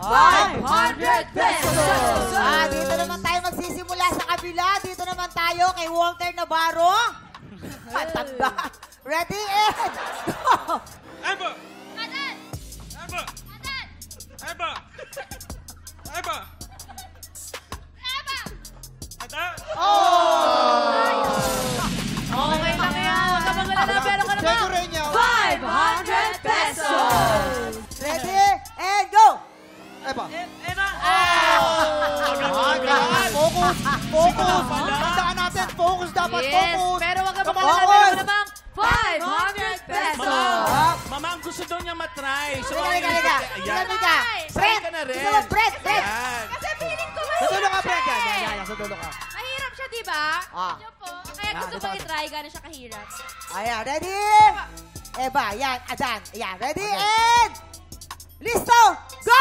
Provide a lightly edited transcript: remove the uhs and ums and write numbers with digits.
500 pesos! Dito naman tayo magsisimula sa kabila. Dito naman tayo kay Walter Navarro. Tanda. Ready, and go! Eba! Adan! Eba! Adan! Eba! Eba! Eba! Adan! Okay lang yan. Huwag ka magalala. Pero ka naman. 500 pesos! Ready, and go! Eba. Eba! Focus! Focus! Tandaan natin, focus dapat, Yes, focus! pero huwag ka Come on, magalala. boys! Pero ka namang 500 pesos! Mama, ang gusto daw niya matry. So, Halika. Ayan. Fred! ka na rin. Gusto mo, Fred! Fred! Ayan. Kasi feeling ko Sa dulo ka, Fred! mahirap Yan, eh. yan, yan, sa dulo ka. Mahirap siya, di ba? Ah. Siya po. Kaya gusto ko i-try. Gano'n siya kahirap. Ayan, ready? Eba, yan, Adan. Ayan, ready, and listo, go!